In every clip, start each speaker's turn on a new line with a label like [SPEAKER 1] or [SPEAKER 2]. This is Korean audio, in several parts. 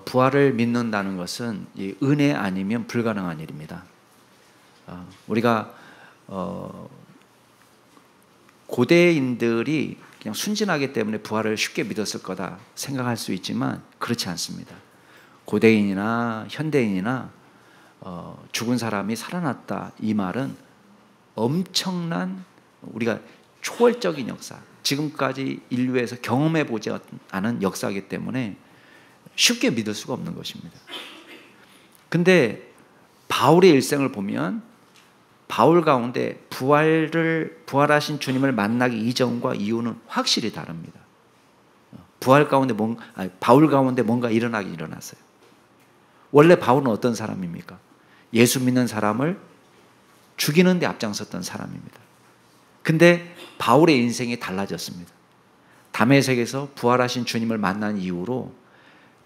[SPEAKER 1] 부활을 믿는다는 것은 이 은혜 아니면 불가능한 일입니다. 우리가 고대인들이 그냥 순진하기 때문에 부활을 쉽게 믿었을 거다 생각할 수 있지만 그렇지 않습니다. 고대인이나 현대인이나 죽은 사람이 살아났다 이 말은 엄청난 우리가 초월적인 역사, 지금까지 인류에서 경험해보지 않은 역사이기 때문에 쉽게 믿을 수가 없는 것입니다. 근데 바울의 일생을 보면 바울 가운데 부활하신 주님을 만나기 이전과 이후는 확실히 다릅니다. 바울 가운데 뭔가 일어났어요. 원래 바울은 어떤 사람입니까? 예수 믿는 사람을 죽이는 데 앞장섰던 사람입니다. 근데 바울의 인생이 달라졌습니다. 다메섹에서 부활하신 주님을 만난 이후로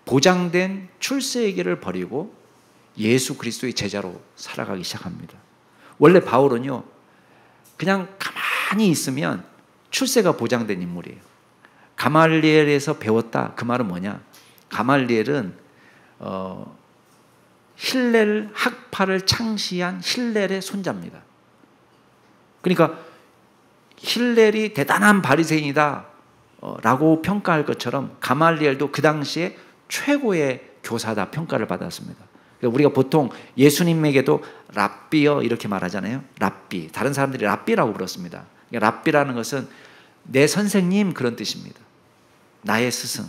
[SPEAKER 1] 보장된 출세의 길을 버리고 예수 그리스도의 제자로 살아가기 시작합니다. 원래 바울은요, 그냥 가만히 있으면 출세가 보장된 인물이에요. 가말리엘에서 배웠다. 그 말은 뭐냐? 가말리엘은 힐렐 학파를 창시한 힐렐의 손자입니다. 그러니까 힐렐이 대단한 바리새인이다 라고 평가할 것처럼 가말리엘도 그 당시에 최고의 교사다 평가를 받았습니다. 우리가 보통 예수님에게도 랍비여 이렇게 말하잖아요. 랍비. 다른 사람들이 랍비라고 불렀습니다. 랍비라는 것은 내 선생님 그런 뜻입니다. 나의 스승.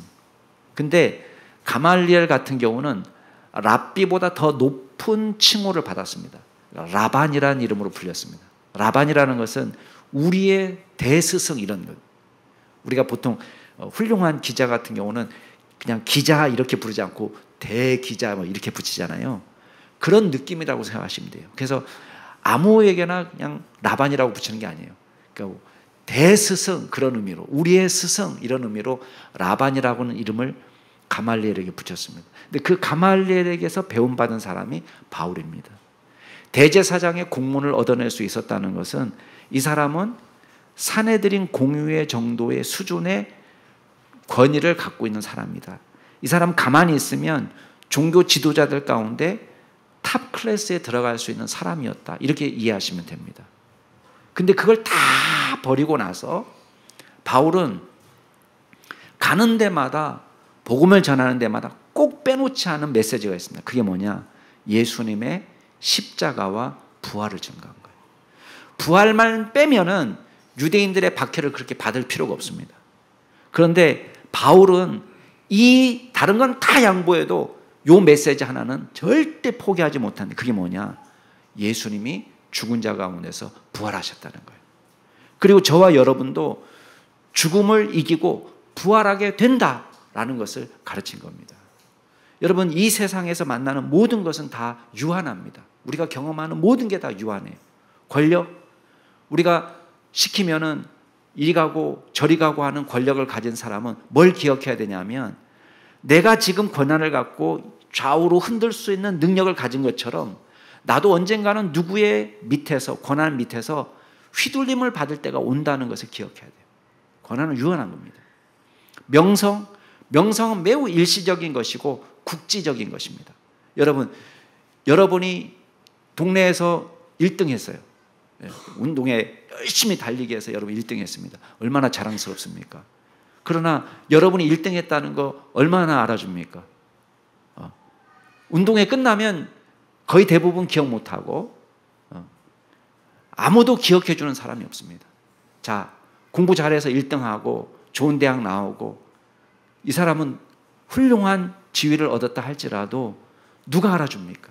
[SPEAKER 1] 근데 가말리엘 같은 경우는 랍비보다 더 높은 칭호를 받았습니다. 라반이라는 이름으로 불렸습니다. 라반이라는 것은 우리의 대스승 이런 것. 우리가 보통 훌륭한 기자 같은 경우는 그냥 기자 이렇게 부르지 않고 대기자 뭐 이렇게 붙이잖아요. 그런 느낌이라고 생각하시면 돼요. 그래서 아무에게나 그냥 라반이라고 붙이는 게 아니에요. 그러니까 대스승 그런 의미로 우리의 스승 이런 의미로 라반이라고는 이름을 가말리엘에게 붙였습니다. 근데 그 가말리엘에게서 배움받은 사람이 바울입니다. 대제사장의 공문을 얻어낼 수 있었다는 것은 이 사람은 사내들인 공유의 정도의 수준의 권위를 갖고 있는 사람이다. 이 사람 가만히 있으면 종교 지도자들 가운데 탑 클래스에 들어갈 수 있는 사람이었다. 이렇게 이해하시면 됩니다. 근데 그걸 다 버리고 나서 바울은 가는 데마다 복음을 전하는 데마다 꼭 빼놓지 않은 메시지가 있습니다. 그게 뭐냐? 예수님의 십자가와 부활을 증거한 거예요. 부활만 빼면은 유대인들의 박해를 그렇게 받을 필요가 없습니다. 그런데 바울은 이 다른 건 다 양보해도 이 메시지 하나는 절대 포기하지 못하는 그게 뭐냐? 예수님이 죽은 자 가운데서 부활하셨다는 거예요. 그리고 저와 여러분도 죽음을 이기고 부활하게 된다라는 것을 가르친 겁니다. 여러분 이 세상에서 만나는 모든 것은 다 유한합니다. 우리가 경험하는 모든 게 다 유한해요. 권력, 우리가 시키면은 이리 가고 저리 가고 하는 권력을 가진 사람은 뭘 기억해야 되냐면 내가 지금 권한을 갖고 좌우로 흔들 수 있는 능력을 가진 것처럼 나도 언젠가는 누구의 밑에서 권한 밑에서 휘둘림을 받을 때가 온다는 것을 기억해야 돼요. 권한은 유한한 겁니다. 명성은 매우 일시적인 것이고 국지적인 것입니다. 여러분이 동네에서 1등 했어요. 운동에 열심히 달리기 해서 여러분 1등 했습니다. 얼마나 자랑스럽습니까? 그러나 여러분이 1등 했다는 거 얼마나 알아줍니까? 운동회 끝나면 거의 대부분 기억 못하고 아무도 기억해 주는 사람이 없습니다. 자, 공부 잘해서 1등하고 좋은 대학 나오고 이 사람은 훌륭한 지위를 얻었다 할지라도 누가 알아줍니까?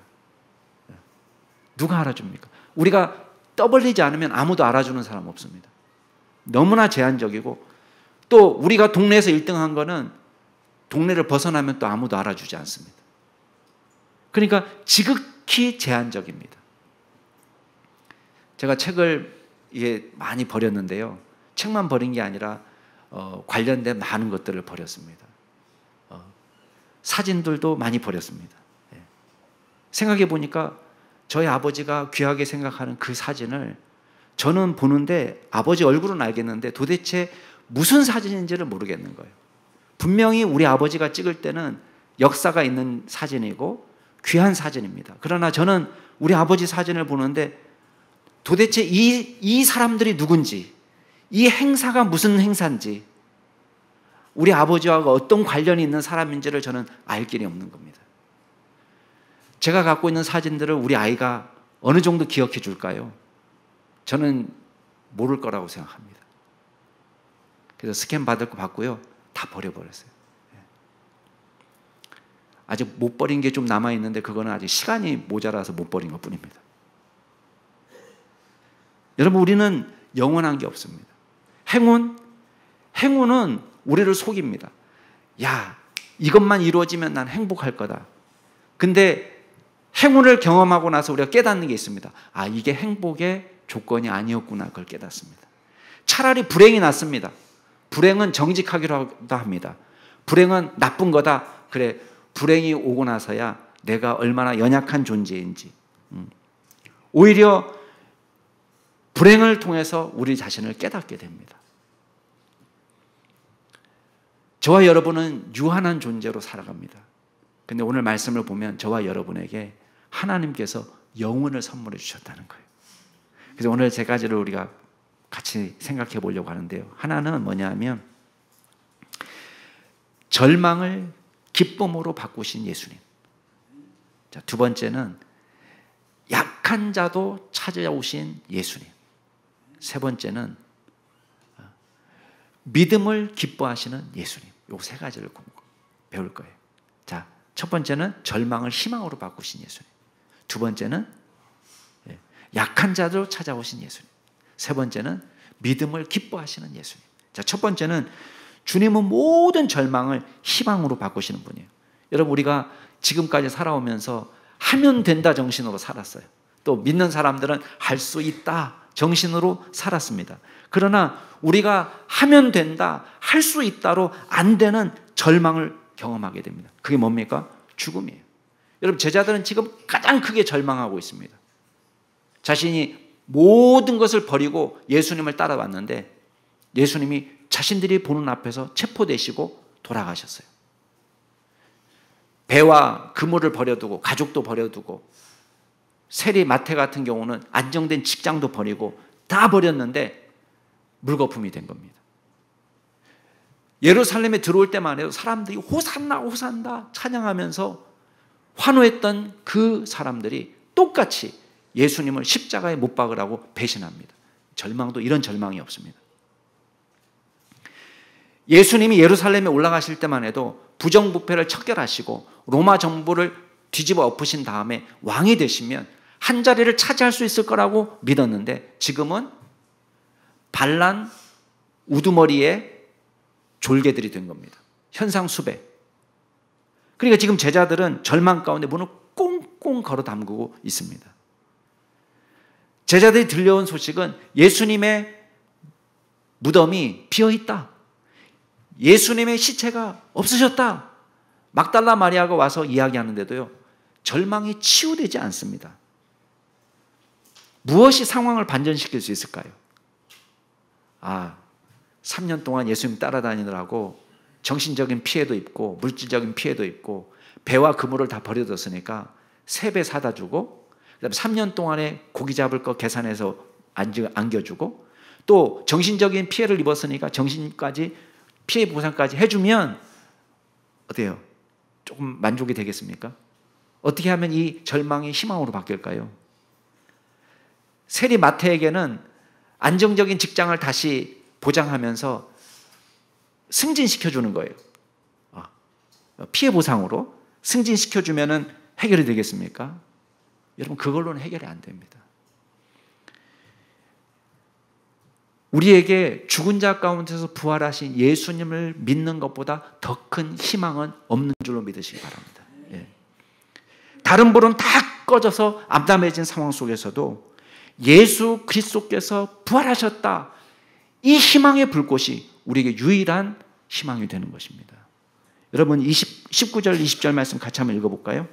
[SPEAKER 1] 누가 알아줍니까? 우리가 떠벌리지 않으면 아무도 알아주는 사람 없습니다. 너무나 제한적이고 또 우리가 동네에서 1등한 거는 동네를 벗어나면 또 아무도 알아주지 않습니다. 그러니까 지극히 제한적입니다. 제가 책을 많이 버렸는데요. 책만 버린 게 아니라 관련된 많은 것들을 버렸습니다. 사진들도 많이 버렸습니다. 생각해 보니까 저희 아버지가 귀하게 생각하는 그 사진을 저는 보는데 아버지 얼굴은 알겠는데 도대체 무슨 사진인지를 모르겠는 거예요. 분명히 우리 아버지가 찍을 때는 역사가 있는 사진이고 귀한 사진입니다. 그러나 저는 우리 아버지 사진을 보는데 도대체 이 사람들이 누군지, 이 행사가 무슨 행사인지, 우리 아버지와 어떤 관련이 있는 사람인지를 저는 알 길이 없는 겁니다. 제가 갖고 있는 사진들을 우리 아이가 어느 정도 기억해 줄까요? 저는 모를 거라고 생각합니다. 그래서 스캔 받을 거 받고요, 다 버려버렸어요. 아직 못 버린 게 좀 남아있는데 그거는 아직 시간이 모자라서 못 버린 것 뿐입니다. 여러분, 우리는 영원한 게 없습니다. 행운은 우리를 속입니다. 야, 이것만 이루어지면 난 행복할 거다. 근데 행운을 경험하고 나서 우리가 깨닫는 게 있습니다. 아, 이게 행복의 조건이 아니었구나. 그걸 깨닫습니다. 차라리 불행이 낫습니다. 불행은 정직하기로 합니다. 불행은 나쁜 거다. 그래, 불행이 오고 나서야 내가 얼마나 연약한 존재인지. 오히려 불행을 통해서 우리 자신을 깨닫게 됩니다. 저와 여러분은 유한한 존재로 살아갑니다. 근데 오늘 말씀을 보면 저와 여러분에게 하나님께서 영혼을 선물해 주셨다는 거예요. 그래서 오늘 세 가지를 우리가 같이 생각해 보려고 하는데요. 하나는 뭐냐 하면 절망을 기쁨으로 바꾸신 예수님. 자, 두 번째는 약한 자도 찾아오신 예수님. 세 번째는 믿음을 기뻐하시는 예수님. 요 세 가지를 배울 거예요. 자, 첫 번째는 절망을 희망으로 바꾸신 예수님. 두 번째는 약한 자도 찾아오신 예수님. 세 번째는 믿음을 기뻐하시는 예수님. 자, 첫 번째는 주님은 모든 절망을 희망으로 바꾸시는 분이에요. 여러분, 우리가 지금까지 살아오면서 하면 된다 정신으로 살았어요. 또 믿는 사람들은 할 수 있다 정신으로 살았습니다. 그러나 우리가 하면 된다, 할 수 있다로 안 되는 절망을 경험하게 됩니다. 그게 뭡니까? 죽음이에요. 여러분, 제자들은 지금 가장 크게 절망하고 있습니다. 자신이 모든 것을 버리고 예수님을 따라왔는데 예수님이 자신들이 보는 앞에서 체포되시고 돌아가셨어요. 배와 그물을 버려두고 가족도 버려두고 세리 마태 같은 경우는 안정된 직장도 버리고 다 버렸는데 물거품이 된 겁니다. 예루살렘에 들어올 때만 해도 사람들이 호산나 호산나 찬양하면서 환호했던 그 사람들이 똑같이 예수님을 십자가에 못 박으라고 배신합니다. 절망도 이런 절망이 없습니다. 예수님이 예루살렘에 올라가실 때만 해도 부정부패를 척결하시고 로마 정부를 뒤집어 엎으신 다음에 왕이 되시면 한 자리를 차지할 수 있을 거라고 믿었는데 지금은 반란 우두머리에 졸개들이 된 겁니다. 현상수배. 그러니까 지금 제자들은 절망 가운데 문을 꽁꽁 걸어 담그고 있습니다. 제자들이 들려온 소식은 예수님의 무덤이 비어있다. 예수님의 시체가 없으셨다. 막달라 마리아가 와서 이야기하는데도요, 절망이 치유되지 않습니다. 무엇이 상황을 반전시킬 수 있을까요? 3년 동안 예수님 따라다니느라고 정신적인 피해도 입고 물질적인 피해도 입고 배와 그물을 다 버려뒀으니까 3배 사다 주고 그다음에 3년 동안에 고기 잡을 거 계산해서 안겨주고 또 정신적인 피해를 입었으니까 정신까지 피해 보상까지 해주면 어때요? 조금 만족이 되겠습니까? 어떻게 하면 이 절망이 희망으로 바뀔까요? 세리 마태에게는 안정적인 직장을 다시 보장하면서 승진시켜주는 거예요. 피해 보상으로 승진시켜주면 해결이 되겠습니까? 여러분, 그걸로는 해결이 안 됩니다. 우리에게 죽은 자 가운데서 부활하신 예수님을 믿는 것보다 더 큰 희망은 없는 줄로 믿으시기 바랍니다. 다른 불은 다 꺼져서 암담해진 상황 속에서도 예수 그리스도께서 부활하셨다. 이 희망의 불꽃이 우리에게 유일한 희망이 되는 것입니다. 여러분, 19절 20절 말씀 같이 한번 읽어볼까요?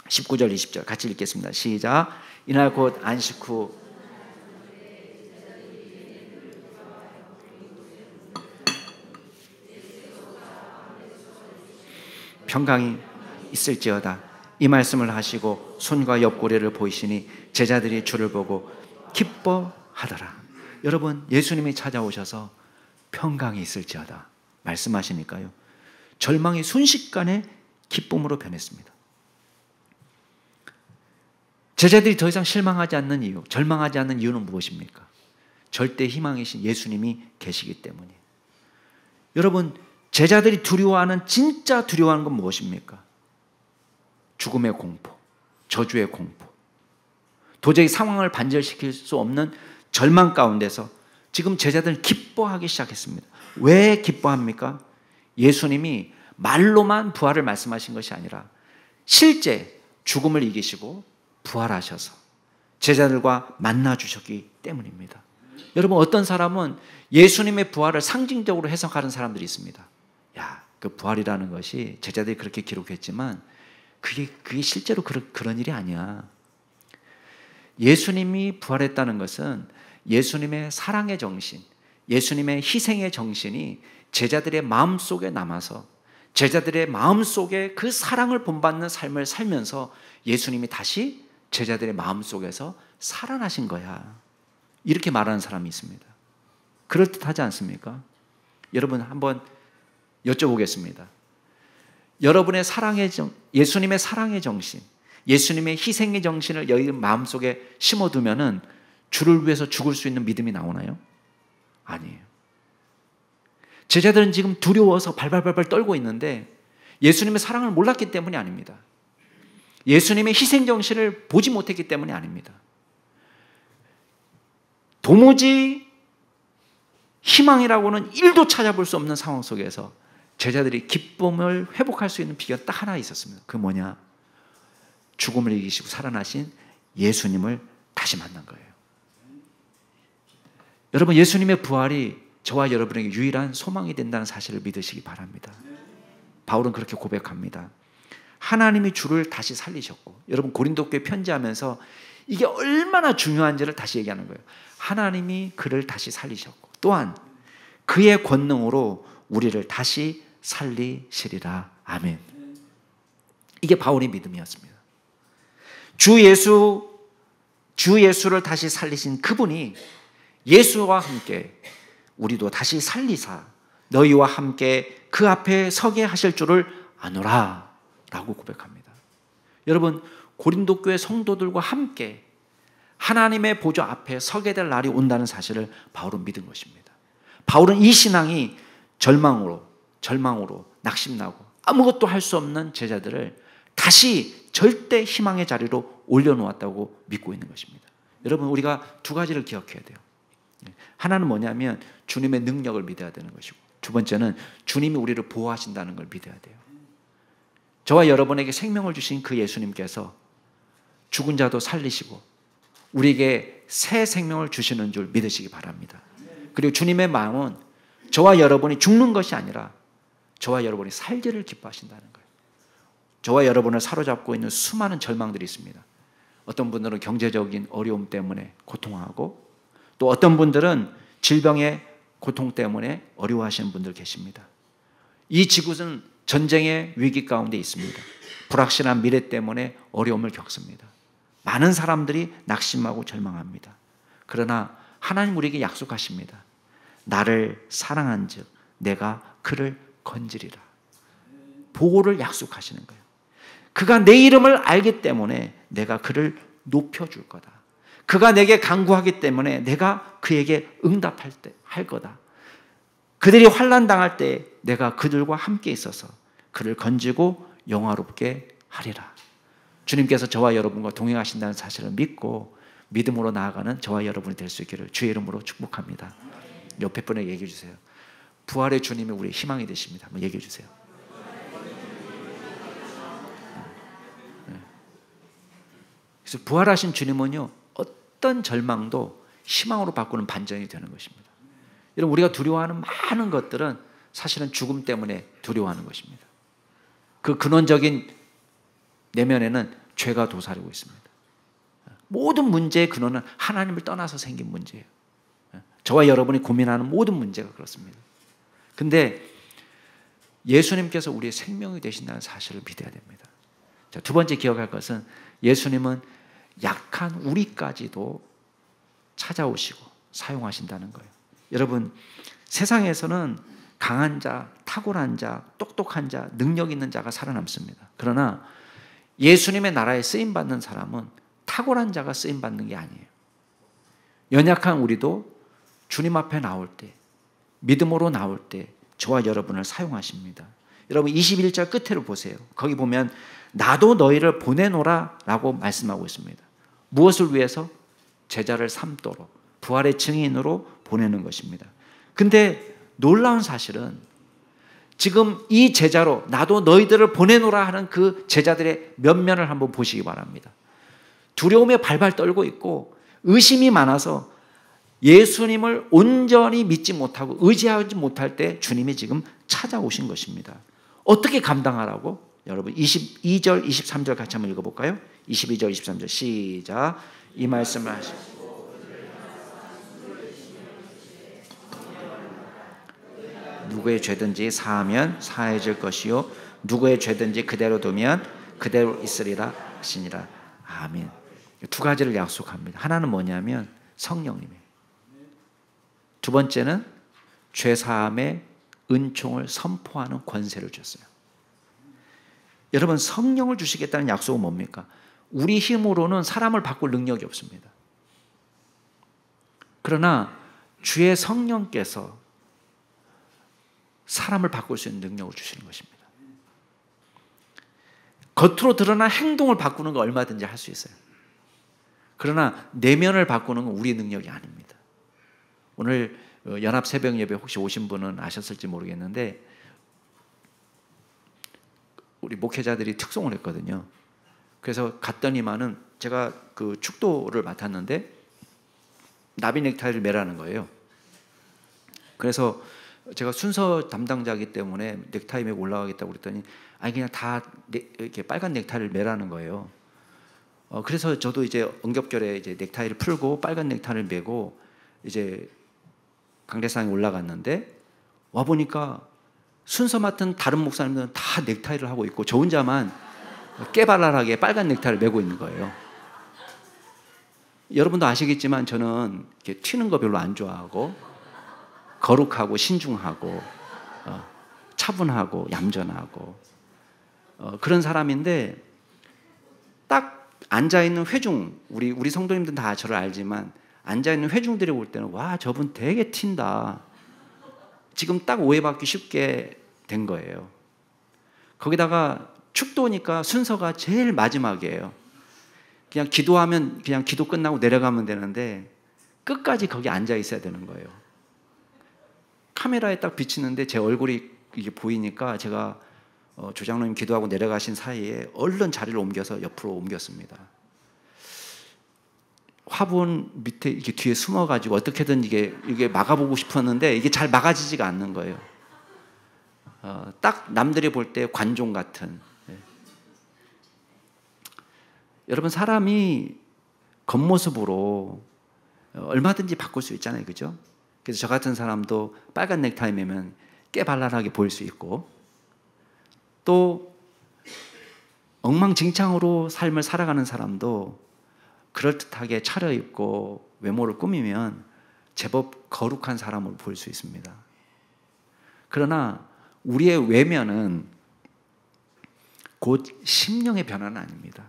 [SPEAKER 1] 19절 20절 같이 읽겠습니다. 시작. 이날 곧 안식 후 평강이 있을지어다. 이 말씀을 하시고 손과 옆구리를 보이시니 제자들이 주를 보고 기뻐하더라. 여러분, 예수님이 찾아오셔서 평강이 있을지어다 말씀하시니까요, 절망이 순식간에 기쁨으로 변했습니다. 제자들이 더 이상 실망하지 않는 이유, 절망하지 않는 이유는 무엇입니까? 절대 희망이신 예수님이 계시기 때문이에요. 여러분, 제자들이 두려워하는, 진짜 두려워하는 건 무엇입니까? 죽음의 공포, 저주의 공포, 도저히 상황을 반절시킬 수 없는 절망 가운데서 지금 제자들은 기뻐하기 시작했습니다. 왜 기뻐합니까? 예수님이 말로만 부활을 말씀하신 것이 아니라 실제 죽음을 이기시고 부활하셔서 제자들과 만나 주셨기 때문입니다. 여러분, 어떤 사람은 예수님의 부활을 상징적으로 해석하는 사람들이 있습니다. 야, 그 부활이라는 것이 제자들이 그렇게 기록했지만 그게 실제로 그런 일이 아니야. 예수님이 부활했다는 것은 예수님의 사랑의 정신, 예수님의 희생의 정신이 제자들의 마음속에 남아서 제자들의 마음속에 그 사랑을 본받는 삶을 살면서 예수님이 다시 제자들의 마음속에서 살아나신 거야. 이렇게 말하는 사람이 있습니다. 그럴듯하지 않습니까? 여러분, 한번 여쭤보겠습니다. 여러분의 예수님의 사랑의 정신, 예수님의 희생의 정신을 여기 마음속에 심어두면은 주를 위해서 죽을 수 있는 믿음이 나오나요? 아니에요. 제자들은 지금 두려워서 발발발발 떨고 있는데 예수님의 사랑을 몰랐기 때문이 아닙니다. 예수님의 희생 정신을 보지 못했기 때문이 아닙니다. 도무지 희망이라고는 1도 찾아볼 수 없는 상황 속에서 제자들이 기쁨을 회복할 수 있는 비결 딱 하나 있었습니다. 그게 뭐냐? 죽음을 이기시고 살아나신 예수님을 다시 만난 거예요. 여러분, 예수님의 부활이 저와 여러분에게 유일한 소망이 된다는 사실을 믿으시기 바랍니다. 바울은 그렇게 고백합니다. 하나님이 주를 다시 살리셨고, 여러분, 고린도교회 편지하면서 이게 얼마나 중요한지를 다시 얘기하는 거예요. 하나님이 그를 다시 살리셨고 또한 그의 권능으로 우리를 다시 살리시리라. 아멘. 이게 바울의 믿음이었습니다. 주 예수를 다시 살리신 그분이 예수와 함께 우리도 다시 살리사 너희와 함께 그 앞에 서게 하실 줄을 아노라 라고 고백합니다. 여러분, 고린도 교회 성도들과 함께 하나님의 보좌 앞에 서게 될 날이 온다는 사실을 바울은 믿은 것입니다. 바울은 이 신앙이 절망으로 낙심나고 아무것도 할 수 없는 제자들을 다시 절대 희망의 자리로 올려놓았다고 믿고 있는 것입니다. 여러분, 우리가 두 가지를 기억해야 돼요. 하나는 뭐냐면 주님의 능력을 믿어야 되는 것이고, 두 번째는 주님이 우리를 보호하신다는 걸 믿어야 돼요. 저와 여러분에게 생명을 주신 그 예수님께서 죽은 자도 살리시고 우리에게 새 생명을 주시는 줄 믿으시기 바랍니다. 그리고 주님의 마음은 저와 여러분이 죽는 것이 아니라 저와 여러분이 살기를 기뻐하신다는 거예요. 저와 여러분을 사로잡고 있는 수많은 절망들이 있습니다. 어떤 분들은 경제적인 어려움 때문에 고통하고, 또 어떤 분들은 질병의 고통 때문에 어려워하시는 분들 계십니다. 이 지구는 전쟁의 위기 가운데 있습니다. 불확실한 미래 때문에 어려움을 겪습니다. 많은 사람들이 낙심하고 절망합니다. 그러나 하나님 우리에게 약속하십니다. 나를 사랑한즉 내가 그를 건지리라. 보호를 약속하시는 거예요. 그가 내 이름을 알기 때문에 내가 그를 높여줄 거다. 그가 내게 간구하기 때문에 내가 그에게 할 거다. 그들이 환난 당할 때 내가 그들과 함께 있어서 그를 건지고 영화롭게 하리라. 주님께서 저와 여러분과 동행하신다는 사실을 믿고 믿음으로 나아가는 저와 여러분이 될 수 있기를 주의 이름으로 축복합니다. 옆에 분에게 얘기해 주세요. 부활의 주님이 우리의 희망이 되십니다. 한번 얘기해 주세요. 그래서 부활하신 주님은요, 어떤 절망도 희망으로 바꾸는 반전이 되는 것입니다. 여러분, 우리가 두려워하는 많은 것들은 사실은 죽음 때문에 두려워하는 것입니다. 그 근원적인 내면에는 죄가 도사리고 있습니다. 모든 문제의 근원은 하나님을 떠나서 생긴 문제예요. 저와 여러분이 고민하는 모든 문제가 그렇습니다. 근데 예수님께서 우리의 생명이 되신다는 사실을 믿어야 됩니다. 자, 두 번째 기억할 것은 예수님은 약한 우리까지도 찾아오시고 사용하신다는 거예요. 여러분, 세상에서는 강한 자, 탁월한 자, 똑똑한 자, 능력 있는 자가 살아남습니다. 그러나 예수님의 나라에 쓰임받는 사람은 탁월한 자가 쓰임받는 게 아니에요. 연약한 우리도 주님 앞에 나올 때, 믿음으로 나올 때 저와 여러분을 사용하십니다. 여러분 21절 끝에를 보세요. 거기 보면 나도 너희를 보내노라 라고 말씀하고 있습니다. 무엇을 위해서? 제자를 삼도록 부활의 증인으로 보내는 것입니다. 근데 놀라운 사실은 지금 이 제자로 나도 너희들을 보내노라 하는 그 제자들의 면면을 한번 보시기 바랍니다. 두려움에 발발 떨고 있고 의심이 많아서 예수님을 온전히 믿지 못하고 의지하지 못할 때 주님이 지금 찾아오신 것입니다. 어떻게 감당하라고? 여러분 22절 23절 같이 한번 읽어볼까요? 22절 23절 시작. 이 말씀을 하시고 누구의 죄든지 사하면 사해질 것이요 누구의 죄든지 그대로 두면 그대로 있으리라 하시니라. 아멘. 두 가지를 약속합니다. 하나는 뭐냐면 성령님이에요. 두 번째는 죄사함의 은총을 선포하는 권세를 주셨어요. 여러분, 성령을 주시겠다는 약속은 뭡니까? 우리 힘으로는 사람을 바꿀 능력이 없습니다. 그러나 주의 성령께서 사람을 바꿀 수 있는 능력을 주시는 것입니다. 겉으로 드러난 행동을 바꾸는 거 얼마든지 할 수 있어요. 그러나 내면을 바꾸는 건 우리의 능력이 아닙니다. 오늘 연합 새벽 예배 혹시 오신 분은 아셨을지 모르겠는데 우리 목회자들이 특송을 했거든요. 그래서 갔더니만은 제가 그 축도를 맡았는데 나비 넥타이를 매라는 거예요. 그래서 제가 순서 담당자이기 때문에 넥타이 매고 올라가겠다고 그랬더니 아니 그냥 다 이렇게 빨간 넥타이를 매라는 거예요. 그래서 저도 이제 엉겹결에 이제 넥타이를 풀고 빨간 넥타이를 매고 이제 강대상에 올라갔는데 와 보니까 순서 맡은 다른 목사님들은 다 넥타이를 하고 있고 저 혼자만 깨발랄하게 빨간 넥타이를 매고 있는 거예요. 여러분도 아시겠지만 저는 이렇게 튀는 거 별로 안 좋아하고 거룩하고 신중하고 차분하고 얌전하고 그런 사람인데 딱 앉아있는 회중 우리 성도님들은 다 저를 알지만 앉아있는 회중들이 볼 때는 와 저분 되게 튄다. 지금 딱 오해받기 쉽게 된 거예요. 거기다가 축도니까 순서가 제일 마지막이에요. 그냥 기도하면 그냥 기도 끝나고 내려가면 되는데 끝까지 거기 앉아 있어야 되는 거예요. 카메라에 딱 비치는데 제 얼굴이 이게 보이니까 제가 조장로님 기도하고 내려가신 사이에 얼른 자리를 옮겨서 옆으로 옮겼습니다. 화분 밑에 이렇게 뒤에 숨어가지고 어떻게든 이게 막아보고 싶었는데 이게 잘 막아지지가 않는 거예요. 딱 남들이 볼 때 관종 같은. 여러분 사람이 겉모습으로 얼마든지 바꿀 수 있잖아요, 그죠? 그래서 저 같은 사람도 빨간 넥타이 매면 깨발랄하게 보일 수 있고 또 엉망진창으로 삶을 살아가는 사람도 그럴듯하게 차려입고 외모를 꾸미면 제법 거룩한 사람으로 보일 수 있습니다. 그러나 우리의 외면은 곧 심령의 변화는 아닙니다.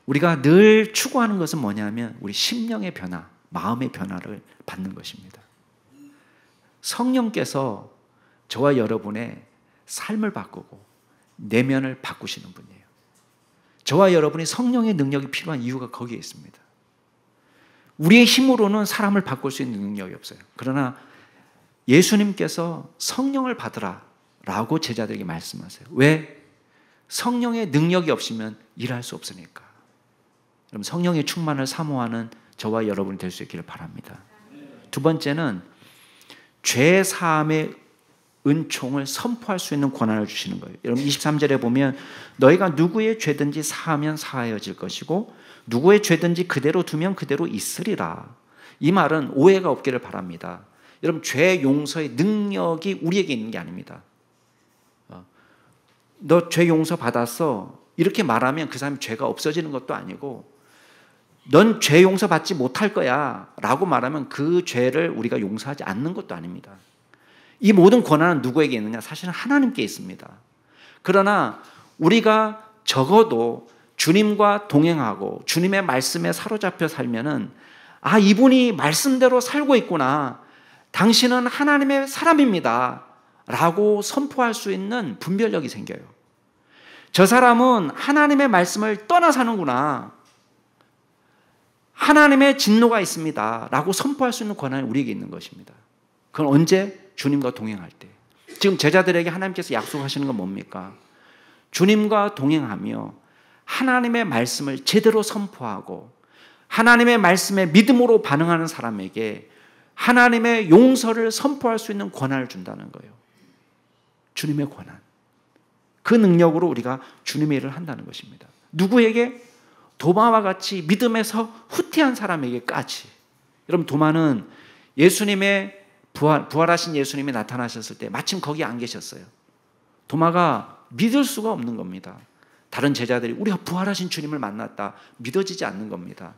[SPEAKER 1] 우리가 늘 추구하는 것은 뭐냐면 우리 심령의 변화, 마음의 변화를 받는 것입니다. 성령께서 저와 여러분의 삶을 바꾸고 내면을 바꾸시는 분이에요. 저와 여러분이 성령의 능력이 필요한 이유가 거기에 있습니다. 우리의 힘으로는 사람을 바꿀 수 있는 능력이 없어요. 그러나 예수님께서 성령을 받으라 라고 제자들에게 말씀하세요. 왜? 성령의 능력이 없으면 일할 수 없으니까. 그럼 성령의 충만을 사모하는 저와 여러분이 될 수 있기를 바랍니다. 두 번째는 죄 사함의 은총을 선포할 수 있는 권한을 주시는 거예요. 여러분 23절에 보면 너희가 누구의 죄든지 사하면 사하여질 것이고 누구의 죄든지 그대로 두면 그대로 있으리라. 이 말은 오해가 없기를 바랍니다. 여러분, 죄 용서의 능력이 우리에게 있는 게 아닙니다. 너 죄 용서 받았어, 이렇게 말하면 그 사람이 죄가 없어지는 것도 아니고, 넌 죄 용서 받지 못할 거야 라고 말하면 그 죄를 우리가 용서하지 않는 것도 아닙니다. 이 모든 권한은 누구에게 있느냐? 사실은 하나님께 있습니다. 그러나 우리가 적어도 주님과 동행하고 주님의 말씀에 사로잡혀 살면은, 아, 이분이 말씀대로 살고 있구나, 당신은 하나님의 사람입니다 라고 선포할 수 있는 분별력이 생겨요. 저 사람은 하나님의 말씀을 떠나 사는구나, 하나님의 진노가 있습니다 라고 선포할 수 있는 권한이 우리에게 있는 것입니다. 그건 언제? 주님과 동행할 때. 지금 제자들에게 하나님께서 약속하시는 건 뭡니까? 주님과 동행하며 하나님의 말씀을 제대로 선포하고 하나님의 말씀에 믿음으로 반응하는 사람에게 하나님의 용서를 선포할 수 있는 권한을 준다는 거예요. 주님의 권한. 그 능력으로 우리가 주님의 일을 한다는 것입니다. 누구에게? 도마와 같이 믿음에서 후퇴한 사람에게까지. 여러분, 도마는 예수님의 부활하신 예수님이 나타나셨을 때 마침 거기 안 계셨어요. 도마가 믿을 수가 없는 겁니다. 다른 제자들이 우리가 부활하신 주님을 만났다, 믿어지지 않는 겁니다.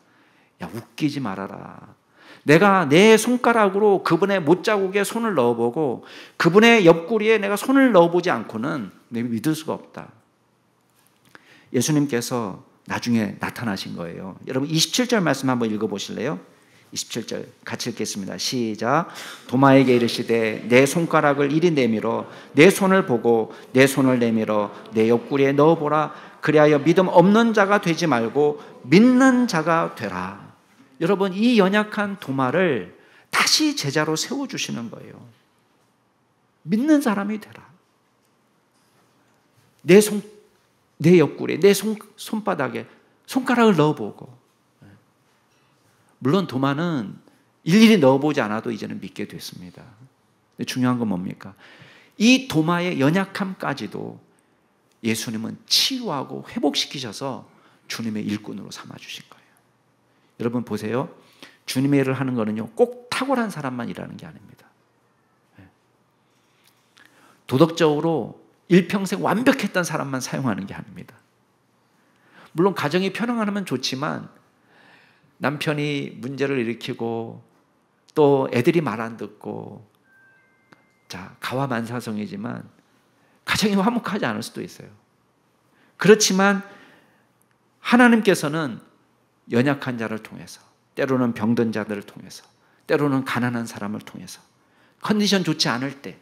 [SPEAKER 1] 야, 웃기지 말아라. 내가 내 손가락으로 그분의 못자국에 손을 넣어보고 그분의 옆구리에 내가 손을 넣어보지 않고는 내가 믿을 수가 없다. 예수님께서 나중에 나타나신 거예요. 여러분, 27절 말씀 한번 읽어보실래요? 27절 같이 읽겠습니다. 시작. 도마에게 이르시되 내 손가락을 이리 내밀어 내 손을 보고 내 손을 내밀어 내 옆구리에 넣어보라. 그리하여 믿음 없는 자가 되지 말고 믿는 자가 되라. 여러분, 이 연약한 도마를 다시 제자로 세워주시는 거예요. 믿는 사람이 되라. 내 옆구리에, 내 손바닥에 손가락을 넣어보고. 물론 도마는 일일이 넣어보지 않아도 이제는 믿게 됐습니다. 근데 중요한 건 뭡니까? 이 도마의 연약함까지도 예수님은 치유하고 회복시키셔서 주님의 일꾼으로 삼아주신 거예요. 여러분 보세요. 주님의 일을 하는 거는요, 꼭 탁월한 사람만 일하는 게 아닙니다. 도덕적으로 일평생 완벽했던 사람만 사용하는 게 아닙니다. 물론 가정이 평안하면 좋지만 남편이 문제를 일으키고 또 애들이 말 안 듣고, 자, 가와만사성이지만 가정이 화목하지 않을 수도 있어요. 그렇지만 하나님께서는 연약한 자를 통해서, 때로는 병든 자들을 통해서, 때로는 가난한 사람을 통해서, 컨디션 좋지 않을 때,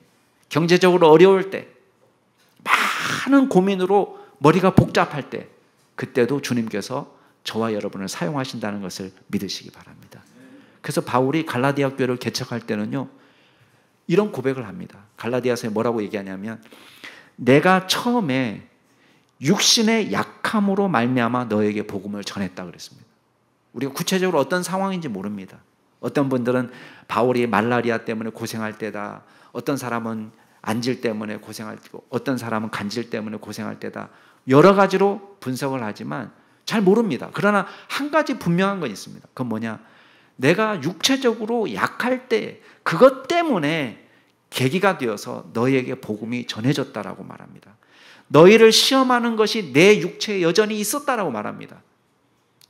[SPEAKER 1] 경제적으로 어려울 때, 많은 고민으로 머리가 복잡할 때, 그때도 주님께서 저와 여러분을 사용하신다는 것을 믿으시기 바랍니다. 그래서 바울이 갈라디아 교회를 개척할 때는요, 이런 고백을 합니다. 갈라디아서에 뭐라고 얘기하냐면, 내가 처음에 육신의 약함으로 말미암아 너에게 복음을 전했다 그랬습니다. 우리가 구체적으로 어떤 상황인지 모릅니다. 어떤 분들은 바울이 말라리아 때문에 고생할 때다, 어떤 사람은 안질 때문에 고생할 때고, 어떤 사람은 간질 때문에 고생할 때다, 여러 가지로 분석을 하지만 잘 모릅니다. 그러나 한 가지 분명한 건 있습니다. 그건 뭐냐? 내가 육체적으로 약할 때 그것 때문에 계기가 되어서 너희에게 복음이 전해졌다라고 말합니다. 너희를 시험하는 것이 내 육체에 여전히 있었다라고 말합니다.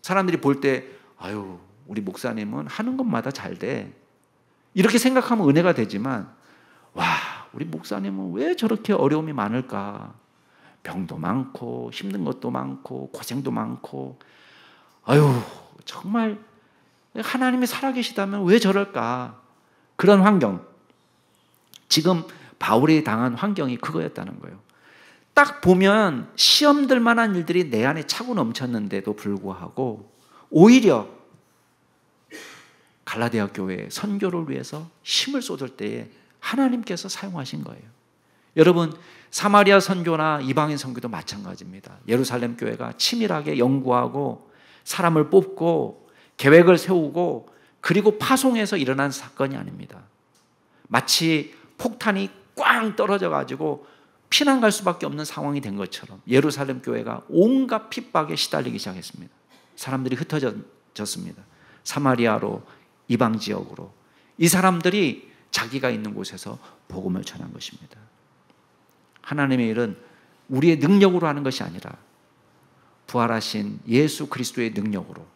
[SPEAKER 1] 사람들이 볼 때, 아유, 우리 목사님은 하는 것마다 잘 돼, 이렇게 생각하면 은혜가 되지만, 와, 우리 목사님은 왜 저렇게 어려움이 많을까? 병도 많고 힘든 것도 많고 고생도 많고, 아유, 정말 하나님이 살아계시다면 왜 저럴까? 그런 환경, 지금 바울이 당한 환경이 그거였다는 거예요. 딱 보면 시험들 만한 일들이 내 안에 차고 넘쳤는데도 불구하고 오히려 갈라디아 교회의 선교를 위해서 힘을 쏟을 때에 하나님께서 사용하신 거예요. 여러분, 사마리아 선교나 이방인 선교도 마찬가지입니다. 예루살렘 교회가 치밀하게 연구하고 사람을 뽑고 계획을 세우고 그리고 파송해서 일어난 사건이 아닙니다. 마치 폭탄이 꽝 떨어져 가지고 피난 갈 수밖에 없는 상황이 된 것처럼 예루살렘 교회가 온갖 핍박에 시달리기 시작했습니다. 사람들이 흩어졌습니다. 사마리아로, 이방 지역으로. 이 사람들이 자기가 있는 곳에서 복음을 전한 것입니다. 하나님의 일은 우리의 능력으로 하는 것이 아니라 부활하신 예수 그리스도의 능력으로,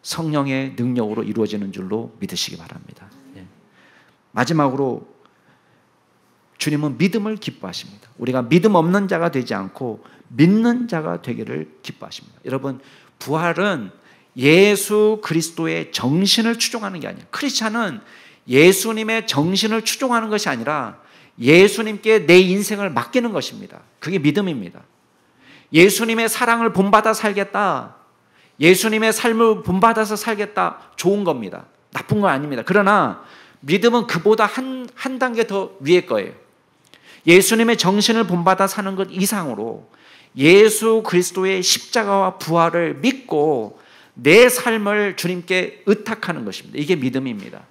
[SPEAKER 1] 성령의 능력으로 이루어지는 줄로 믿으시기 바랍니다. 마지막으로 주님은 믿음을 기뻐하십니다. 우리가 믿음 없는 자가 되지 않고 믿는 자가 되기를 기뻐하십니다. 여러분, 부활은 예수 그리스도의 정신을 추종하는 게 아니에요. 크리스찬은 예수님의 정신을 추종하는 것이 아니라 예수님께 내 인생을 맡기는 것입니다. 그게 믿음입니다. 예수님의 사랑을 본받아 살겠다, 예수님의 삶을 본받아서 살겠다, 좋은 겁니다. 나쁜 건 아닙니다. 그러나 믿음은 그보다 한 단계 더 위의 거예요. 예수님의 정신을 본받아 사는 것 이상으로 예수 그리스도의 십자가와 부활을 믿고 내 삶을 주님께 의탁하는 것입니다. 이게 믿음입니다.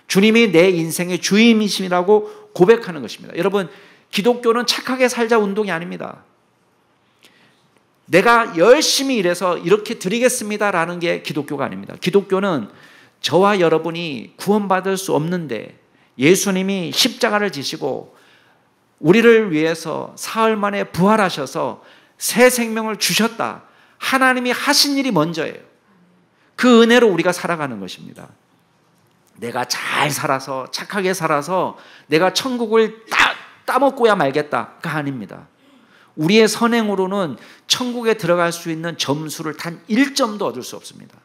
[SPEAKER 1] 주님이 내 인생의 주임이심이라고 고백하는 것입니다. 여러분, 기독교는 착하게 살자 운동이 아닙니다. 내가 열심히 일해서 이렇게 드리겠습니다라는 게 기독교가 아닙니다. 기독교는 저와 여러분이 구원받을 수 없는데 예수님이 십자가를 지시고 우리를 위해서 사흘 만에 부활하셔서 새 생명을 주셨다. 하나님이 하신 일이 먼저예요. 그 은혜로 우리가 살아가는 것입니다. 내가 잘 살아서, 착하게 살아서 내가 천국을 따먹고야 말겠다가 아닙니다. 우리의 선행으로는 천국에 들어갈 수 있는 점수를 단 1점도 얻을 수 없습니다.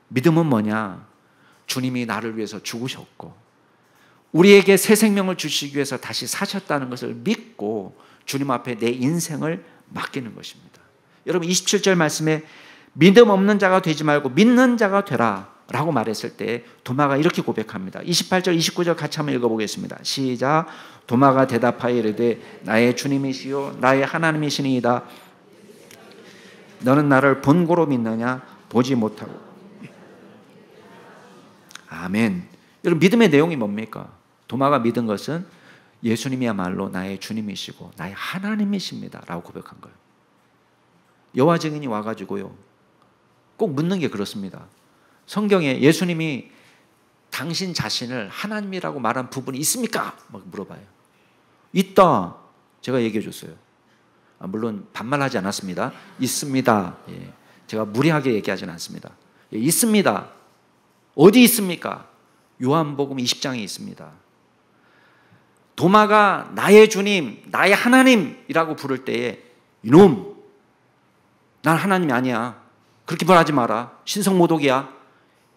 [SPEAKER 1] 믿음은 뭐냐? 주님이 나를 위해서 죽으셨고 우리에게 새 생명을 주시기 위해서 다시 사셨다는 것을 믿고 주님 앞에 내 인생을 맡기는 것입니다. 여러분, 27절 말씀에 믿음 없는 자가 되지 말고 믿는 자가 되라 라고 말했을 때 도마가 이렇게 고백합니다. 28절 29절 같이 한번 읽어보겠습니다. 시작. 도마가 대답하여 이르되 나의 주님이시요 나의 하나님이시니이다. 너는 나를 본고로 믿느냐 보지 못하고. 아멘. 여러분, 믿음의 내용이 뭡니까? 도마가 믿은 것은 예수님이야말로 나의 주님이시고 나의 하나님이십니다 라고 고백한 거예요. 여호와 증인이 와가지고요, 꼭 묻는 게 그렇습니다. 성경에 예수님이 당신 자신을 하나님이라고 말한 부분이 있습니까? 막 물어봐요. 있다. 제가 얘기해 줬어요. 물론 반말하지 않았습니다. 있습니다. 예. 제가 무리하게 얘기하지는 않습니다. 예, 있습니다. 어디 있습니까? 요한복음 20장에 있습니다. 도마가 나의 주님, 나의 하나님이라고 부를 때에 이놈, 난 하나님이 아니야. 그렇게 말하지 마라. 신성모독이야.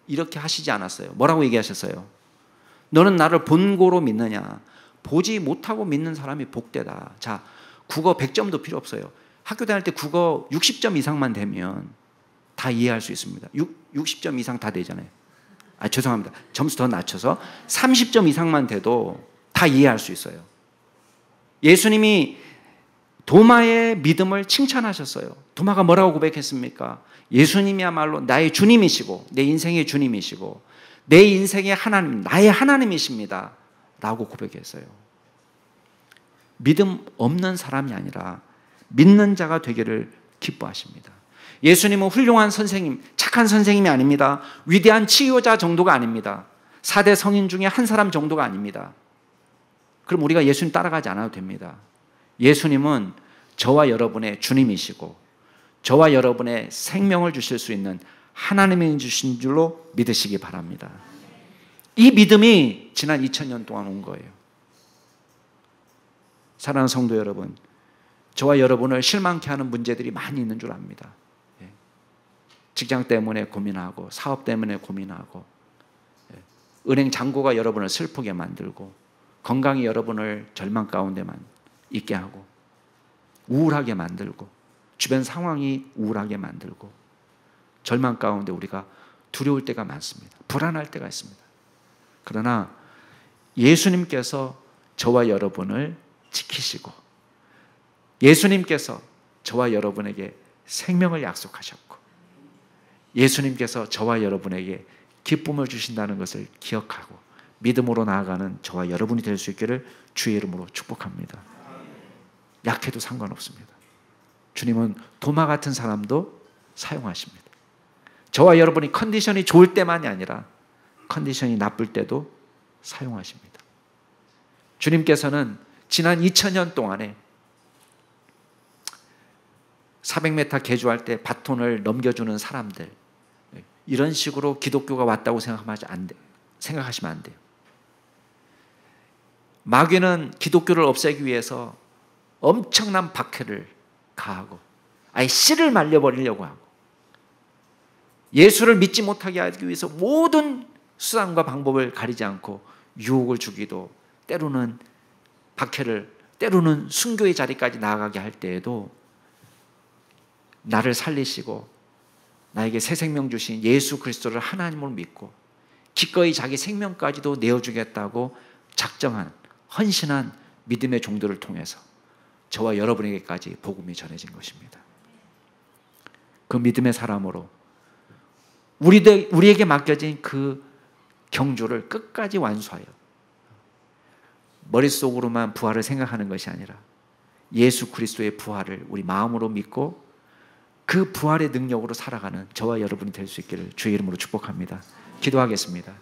[SPEAKER 1] 이렇게 하시지 않았어요. 뭐라고 얘기하셨어요? 너는 나를 본고로 믿느냐? 보지 못하고 믿는 사람이 복되다. 자, 국어 100점도 필요 없어요. 학교 다닐 때 국어 60점 이상만 되면 다 이해할 수 있습니다. 60점 이상 다 되잖아요. 죄송합니다. 점수 더 낮춰서 30점 이상만 돼도 다 이해할 수 있어요. 예수님이 도마의 믿음을 칭찬하셨어요. 도마가 뭐라고 고백했습니까? 예수님이야말로 나의 주님이시고 내 인생의 주님이시고 내 인생의 하나님, 나의 하나님이십니다 라고 고백했어요. 믿음 없는 사람이 아니라 믿는 자가 되기를 기뻐하십니다. 예수님은 훌륭한 선생님, 착한 선생님이 아닙니다. 위대한 치유자 정도가 아닙니다. 4대 성인 중에 한 사람 정도가 아닙니다. 그럼 우리가 예수님 따라가지 않아도 됩니다. 예수님은 저와 여러분의 주님이시고 저와 여러분의 생명을 주실 수 있는 하나님이 주신 줄로 믿으시기 바랍니다. 이 믿음이 지난 2000년 동안 온 거예요. 사랑하는 성도 여러분, 저와 여러분을 실망케 하는 문제들이 많이 있는 줄 압니다. 직장 때문에 고민하고, 사업 때문에 고민하고, 은행 잔고가 여러분을 슬프게 만들고, 건강이 여러분을 절망 가운데만 있게 하고, 우울하게 만들고, 주변 상황이 우울하게 만들고, 절망 가운데 우리가 두려울 때가 많습니다. 불안할 때가 있습니다. 그러나 예수님께서 저와 여러분을 지키시고 예수님께서 저와 여러분에게 생명을 약속하셨고 예수님께서 저와 여러분에게 기쁨을 주신다는 것을 기억하고 믿음으로 나아가는 저와 여러분이 될 수 있기를 주의 이름으로 축복합니다. 약해도 상관없습니다. 주님은 도마 같은 사람도 사용하십니다. 저와 여러분이 컨디션이 좋을 때만이 아니라 컨디션이 나쁠 때도 사용하십니다. 주님께서는 지난 2000년 동안에 400m 개주할 때 바톤을 넘겨주는 사람들, 이런 식으로 기독교가 왔다고 생각하시면 안 돼요. 마귀는 기독교를 없애기 위해서 엄청난 박해를 가하고 아예 씨를 말려버리려고 하고 예수를 믿지 못하게 하기 위해서 모든 수단과 방법을 가리지 않고 유혹을 주기도, 때로는 박해를, 때로는 순교의 자리까지 나아가게 할 때에도 나를 살리시고 나에게 새 생명 주신 예수 그리스도를 하나님으로 믿고 기꺼이 자기 생명까지도 내어주겠다고 작정한 헌신한 믿음의 종들을 통해서 저와 여러분에게까지 복음이 전해진 것입니다. 그 믿음의 사람으로 우리에게 맡겨진 그 경주를 끝까지 완수하여 머릿속으로만 부활을 생각하는 것이 아니라 예수 그리스도의 부활을 우리 마음으로 믿고 그 부활의 능력으로 살아가는 저와 여러분이 될 수 있기를 주의 이름으로 축복합니다. 기도하겠습니다.